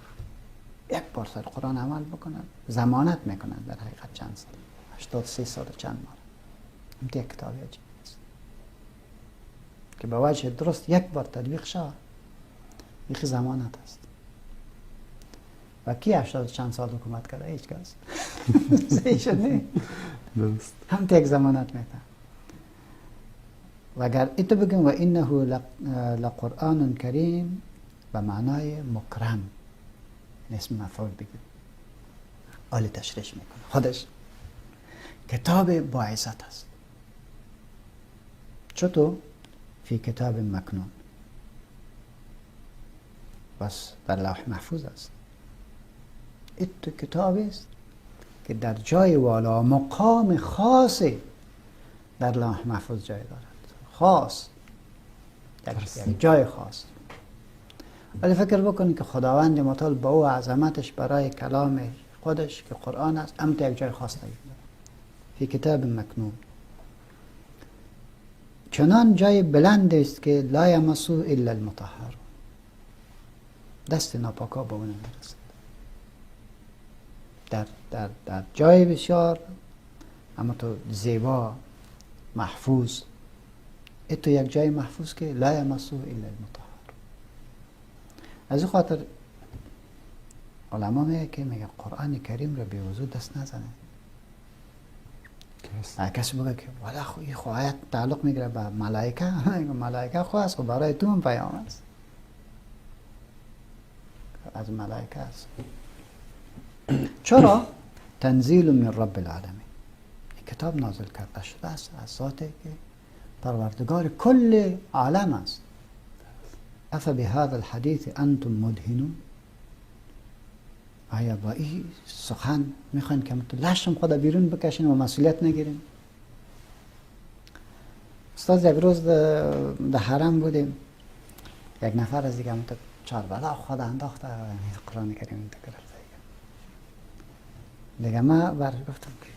یک بار سر قرآن عمل بکنن ضمانت میکنن در حقیقت چند سال، 83 سال چند ماه. این یک کتابی عجیب است که به وجه درست یک بار تطبیق شد، یک ضمانت است. و کی 80 چند سال حکومت کرده؟ هیچ کس. نه درست. هم یک ضمانت میتن. و اگر ایتو بگیم و انه لقرآن کریم به معنای مکرم، اسم مفعول بگیم، عالی تشریح میکنه. خودش کتاب با عزت است. چطور؟ فی کتاب مکنون، بس در لوح محفوظ است. این تو کتابی است که در جای والا مقام خاصی در لوح محفوظ جای دارد، خاص، یک جای خاص. ولی فکر بکنید که خداوند متعال با او عظمتش برای کلام خودش که قرآن است امت یک جای خاص دارد، فی کتاب مکنون. چنان جای بلند است که لا یمسه الا المطهرون، دست ناپاکا به اون نمیرسد. در جای بسیار اما تو زیبا محفوظ، تو یک جای محفوظ که لا یمسه الا المطهر. از این خاطر علما میگه که میگه قرآن کریم را به وضو دست نزنه. کسی بگه که والا این آیت تعلق میگیره به ملائکه، ملائکه خو است، برای تو هم پیام است، از ملائکه است. چرا؟ تنزیل من رب العالمین، این کتاب نازل کرده شده است از ذاتی که پروردگار کل عالم است. افبهذا الحدیث انتم مدهنون، آیا با این سخن میخواین که لشم خود بیرون بکشین و مسئولیت نگیرین؟ استاد یک روز در حرم بودیم، یک نفر از دیگه همونطور چاربلا خود انداخته قرآن کریم گرفته دیگه. ما برش گفتم که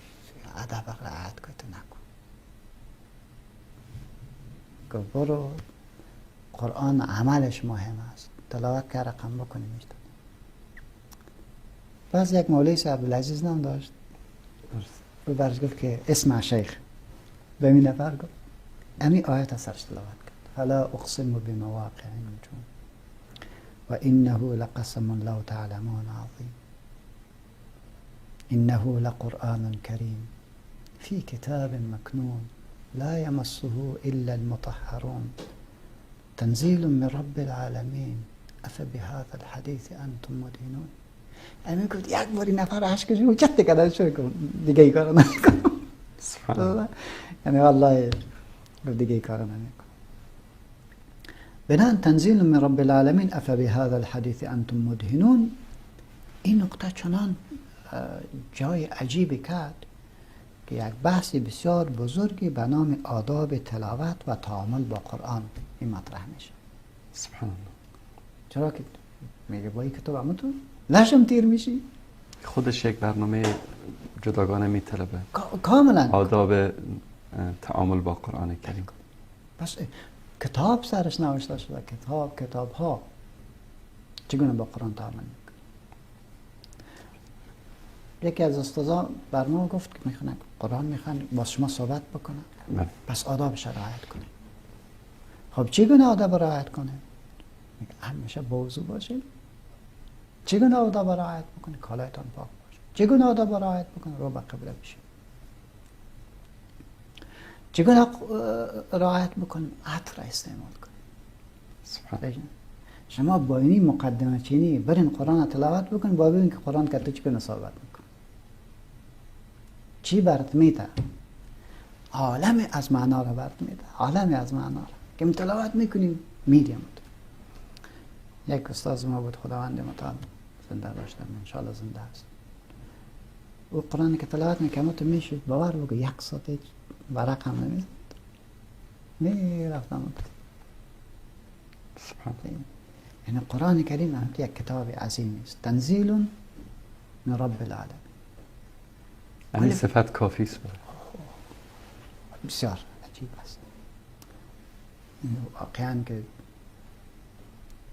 ادب رعایت کن، نکن، که برو قرآن عملش مهم است، تلاوت که رقم بکنیم میشتن. بعض یک مولوی صاحب عبدالعزیز نام داشت، و برش گفت که اسم شیخ به می نفر گفت امی آیت سرش تلاوت کرد، فلا اقسم بمواقع النجوم و انه لقسم لو تعلمون عظیم انه لقرآن کریم فی کتاب مکنون لا یمسه الا المطهرون تنزیل من رب العالمین افبهذا الحدیث انتم مدهنون. امی گفت یک باری نفر عشقش رو چت کردن شروع کن، دیگه ای کارو نمیکنم. یعنی والله دیگه ای کارو نمیکنم. بنان تنزیل من رب العالمین افبهذا الحدیث انتم مدهنون، این نقطه چنان جای عجیبی کرد که یک بحث بسیار بزرگی به نام آداب تلاوت و تعامل با قرآن این مطرح میشه. سبحان الله. چرا که میگه با این کتاب همونطور لشم تیر میشی؟ خودش یک برنامه جداگانه میطلبه کاملا آداب تعامل با قرآن کریم. پس کتاب سرش نوشته شده، کتاب ها چگونه با قرآن تعامل میکنه. یکی از استادان بر ما گفت که میخوان قرآن میخوان با شما صحبت بکنن، پس آدابش رعایت کنه. خب چگونه آداب رعایت کنه؟ میگه همیشه با وضو باشید. چگونه آداب رعایت بکنه؟ کالایتان پاک باشه. چگونه آداب رعایت بکنه؟ رو به قبله بشید. چگونه رعایت بکنیم؟ عطر استعمال کنیم. شما با اینی مقدمه چینی برین قرآن تلاوت بکنید، با ببین که قرآن که چگونه صحبت میکنه، چی برات میده، عالم از معنا را برات میده، عالم از معنا را که تلاوت میکنیم میدیم. یک استاد ما بود، خداوند متعال زنده داشتم، انشاءالله زنده است. او قرآن که تلاوت میکنم تو میشه باور بگو 1 ساعت هیچ ورق هم نمیزد میرفتم. سبحان الله. یعنی قرآن کریم هم یک کتاب عظیم است، تنزیل من رب العالمین. همین صفت کافی است. بسیار عجیب است. واقعا که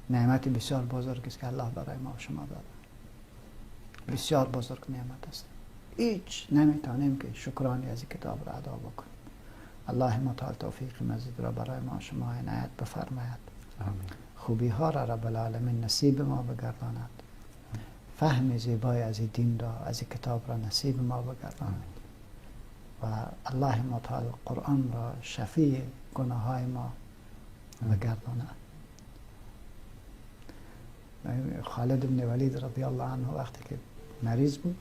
نعمت بسیار بزرگ است که الله برای ما و شما داده. بسیار بزرگ نعمت است. هیچ نمیتونیم که شکرانی از این کتاب را ادا بکنیم. الله متعال توفیق مزید را برای ما و شما عنایت بفرماید. آمین. خوبی ها را رب العالمین نصیب ما بگرداند. فهم زیبای از این دین را، از این کتاب را نصیب ما بگرداند. و الله متعال قرآن را شفیع گناه های ما بگرداند. خالد بن ولید رضی الله عنه وقتی که مریض بود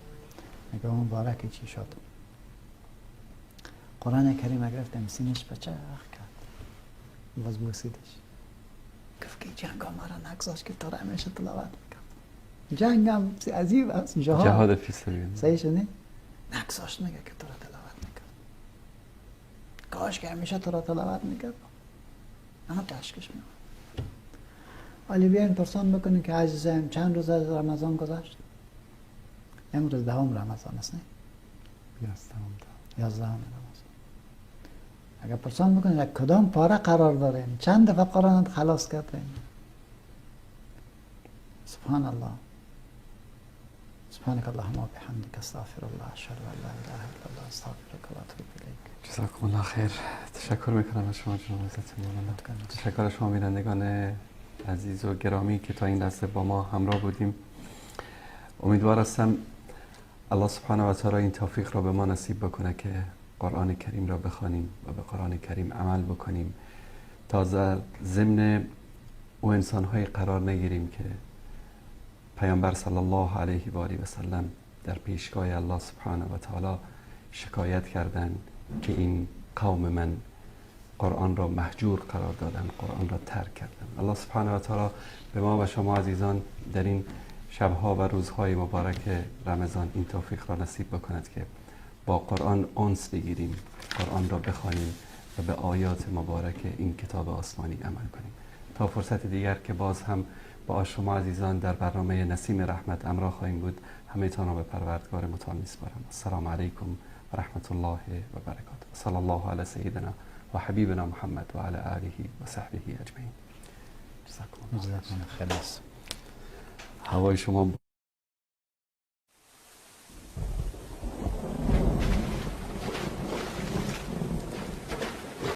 میگه مبارک چی شد؟ قرآن کریم گرفتم سینش بچه کرد، باز بوسیدش، گفت که جنگ ها مرا نگذاشت که تو را همیشه تلاوت میکنم. جنگ هم عجیب است، جهاد فی سبیل الله. صحیح شده؟ نگذاشت میگه که تو را تلاوت میکنم. کاش که همیشه تو را تلاوت میکرد، اما تشکش میکنم. ولی بیاین پرسان بکنیم که عزیزم چند روز از رمضان گذشت؟ امروز 10 رمضان است، نه؟ 11 رمضان. اگر پرسان بکنیم یک کدام پاره قرار داریم، چند دفعه قرآن خلاص کردیم؟ سبحان الله. سبحانك اللهم وبحمدك استغفر الله اشهد ان لا اله الا الله استغفرك و اتوب الیک. جزاکم الله خیر. تشکر میکنم از شما جناب حضرت مولانا. تشکر از شما بینندگان عزیز و گرامی که تا این لحظه با ما همراه بودیم. امیدوار هستم الله سبحانه و تعالی این توفیق را به ما نصیب بکنه که قرآن کریم را بخوانیم و به قرآن کریم عمل بکنیم تا ضمن او انسان‌های قرار نگیریم که پیامبر صلی الله علیه و آله و سلم در پیشگاه الله سبحانه و تعالی شکایت کردند که این قوم من قرآن را مهجور قرار دادن، قرآن را ترک کردن. الله سبحانه و تعالی به ما و شما عزیزان در این شبها و روزهای مبارک رمضان این توفیق را نصیب بکند که با قرآن انس بگیریم، قرآن را بخوانیم و به آیات مبارک این کتاب آسمانی عمل کنیم. تا فرصت دیگر که باز هم با شما عزیزان در برنامه نسیم رحمت همراه خواهیم بود، همه تان را به پروردگار متعال می‌سپارم. السلام علیکم و رحمت الله و برکاته. صلی الله علی سیدنا و حبیبنا محمد و علی آله و صحبه اجمعین. جزاکم الله خیر. خلاص. هوای شما